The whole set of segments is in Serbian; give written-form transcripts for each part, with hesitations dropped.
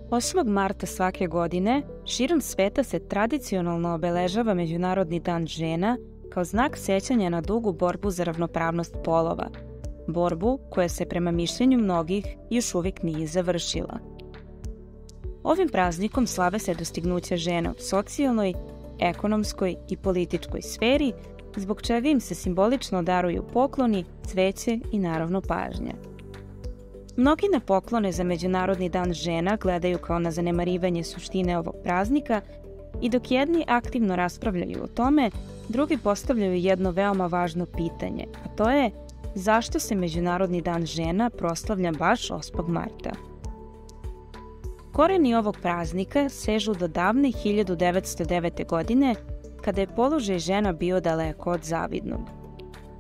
8. marta svake godine širom sveta se tradicionalno obeležava Međunarodni dan žena kao znak sećanja na dugu borbu za ravnopravnost polova, borbu koja se prema mišljenju mnogih još uvijek nije završila. Ovim praznikom slave se dostignuća žena u socijalnoj, ekonomskoj i političkoj sferi, zbog čega im se simbolično daruju pokloni, cveće i naravno pažnja. Mnogi na poklone za Međunarodni dan žena gledaju kao na zanemarivanje suštine ovog praznika i dok jedni aktivno raspravljaju o tome, drugi postavljaju jedno veoma važno pitanje, a to je zašto se Međunarodni dan žena proslavlja baš 8. marta. Koreni ovog praznika sežu do davne 1909. godine, kada je položaj žena bio daleko od zavidnog.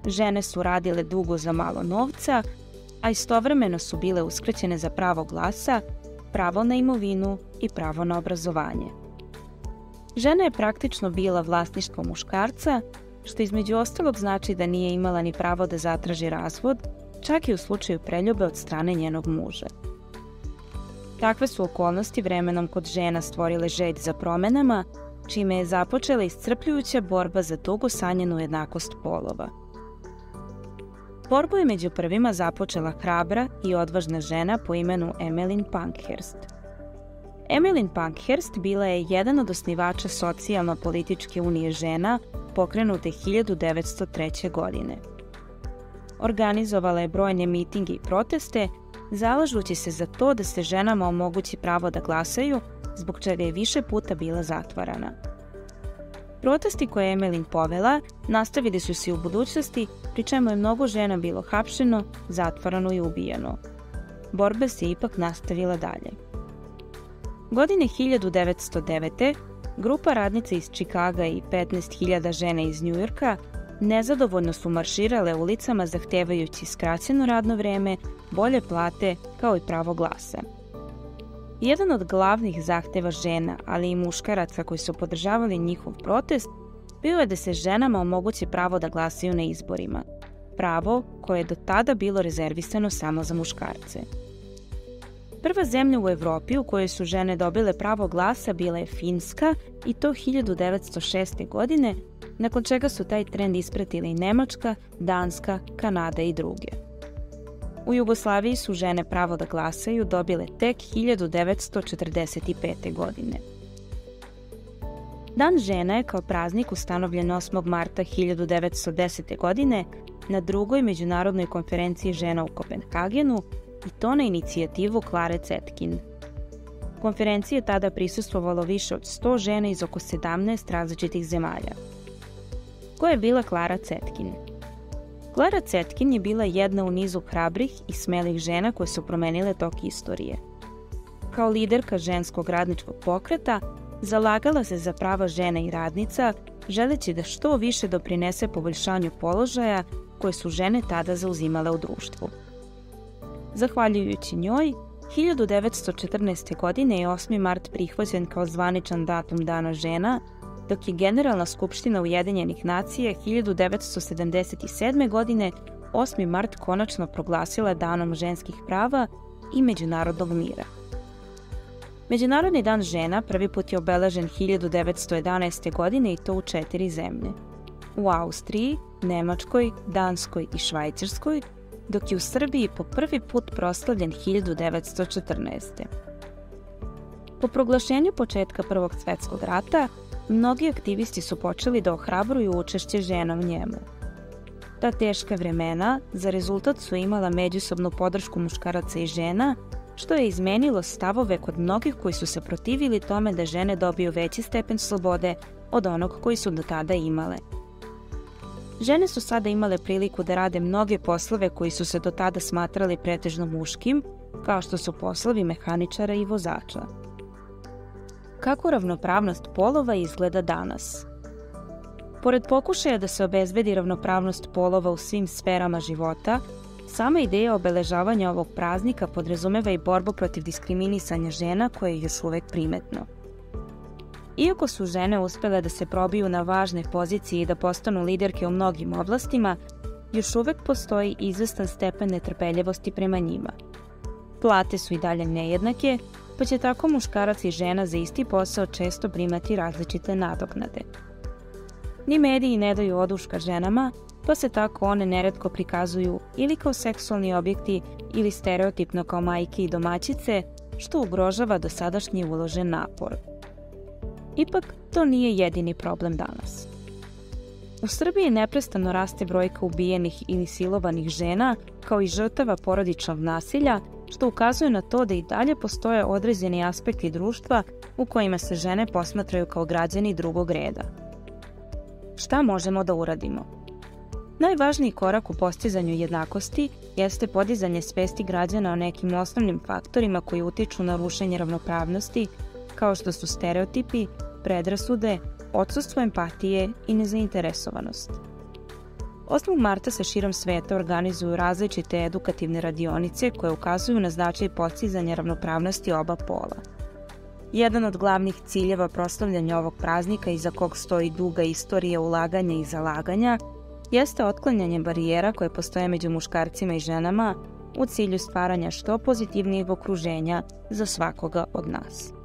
Žene su radile dugo za malo novca, a istovremeno su bile uskraćene za pravo glasa, pravo na imovinu i pravo na obrazovanje. Žena je praktično bila vlasništvo muškarca, što između ostalog znači da nije imala ni pravo da zatraži razvod, čak i u slučaju preljube od strane njenog muža. Takve su okolnosti vremenom kod žena stvorile želj za promenama, čime je započela iscrpljujuća borba za dugo sanjanu jednakost polova. Borbu je među prvima započela hrabra i odvažna žena po imenu Emmeline Pankhurst. Emmeline Pankhurst bila je jedan od osnivača Socijalno-političke unije žena pokrenute 1903. godine. Organizovala je brojne mitinge i proteste, zalažući se za to da se ženama omogući pravo da glasaju, zbog čega je više puta bila zatvarana. Protesti koje je Emmeline povela nastavili su se u budućnosti, pri čemu je mnogo žena bilo hapšeno, zatvarano i ubijeno. Borba se ipak nastavila dalje. Godine 1909. grupa radnica iz Čikaga i 15.000 žena iz Njujorka nezadovoljno su marširale ulicama zahtevajući skraćeno radno vreme, bolje plate kao i pravo glasa. Jedan od glavnih zahteva žena, ali i muškaraca koji su podržavali njihov protest, bio je da se ženama omogući pravo da glasaju na izborima, pravo koje je do tada bilo rezervisano samo za muškarce. Prva zemlja u Evropi u kojoj su žene dobile pravo glasa bila je Finska i to 1906. godine, nakon čega su taj trend ispratile i Nemačka, Danska, Kanada i druge. U Jugoslaviji su žene pravo da glasaju dobile tek 1945. godine. Dan žena je kao praznik ustanovljen 8. marta 1910. godine na drugoj međunarodnoj konferenciji žena u Kopenhagenu i to na inicijativu Klare Zetkin. Konferenciji je tada prisustvovalo više od 100 žena iz oko 17 različitih zemalja. Ko je bila Klara Zetkin? Klara Zetkin je bila jedna u nizu hrabrih i smelih žena koje su promenile tok istorije. Kao liderka ženskog radničkog pokreta, zalagala se za prava žena i radnica, želeći da što više doprinese poboljšanju položaja koje su žene tada zauzimale u društvu. Zahvaljujući njoj, 1914. godine je 8. mart prihvaćen kao zvaničan datum Dana žena, dok je Generalna skupština Ujedinjenih nacija 1977. godine 8. mart konačno proglasila Danom ženskih prava i međunarodnog mira. Međunarodni dan žena prvi put je obeležen 1911. godine i to u 4 zemlje. U Austriji, Nemačkoj, Danskoj i Švajcarskoj, dok je u Srbiji po prvi put proslavljen 1914. Po proglašenju početka Prvog svjetskog rata, mnogi aktivisti su počeli da ohrabruju učešće žena u njemu. Ta teška vremena za rezultat su imala međusobnu podršku muškaraca i žena, što je izmenilo stavove kod mnogih koji su se protivili tome da žene dobiju veći stepen slobode od onog koji su do tada imale. Žene su sada imale priliku da rade mnoge poslove koji su se do tada smatrali pretežno muškim, kao što su poslovi mehaničara i vozača. Kako ravnopravnost polova izgleda danas? Pored pokušaja da se obezbedi ravnopravnost polova u svim sferama života, sama ideja obeležavanja ovog praznika podrazumeva i borbu protiv diskriminisanja žena koje je još uvek primetno. Iako su žene uspele da se probiju na važne pozicije i da postanu liderke u mnogim oblastima, još uvek postoji izvestan stepen netrpeljivosti prema njima. Plate su i dalje nejednake, pa će tako muškarac i žena za isti posao često primati različite nadoknade. Ni mediji ne daju oduška ženama, pa se tako one neretko prikazuju ili kao seksualni objekti ili stereotipno kao majke i domaćice, što ugrožava dosadašnji uložen napor. Ipak, to nije jedini problem danas. U Srbiji neprestano raste brojka ubijenih ili silovanih žena, kao i žrtava porodičnog nasilja, što ukazuje na to da i dalje postoje određeni aspekti društva u kojima se žene posmatraju kao građani drugog reda. Šta možemo da uradimo? Najvažniji korak u postizanju jednakosti jeste podizanje svesti građana o nekim osnovnim faktorima koji utiču na rušenje ravnopravnosti, kao što su stereotipi, predrasude, odsustvo empatije i nezainteresovanost. 8. marta se širom sveta organizuju različite edukativne radionice koje ukazuju na značaj postizanja ravnopravnosti oba pola. Jedan od glavnih ciljeva proslavljanja ovog praznika, iza kog stoji duga istorija ulaganja i zalaganja, jeste otklanjanje barijera koje postoje među muškarcima i ženama u cilju stvaranja što pozitivnijeg okruženja za svakoga od nas.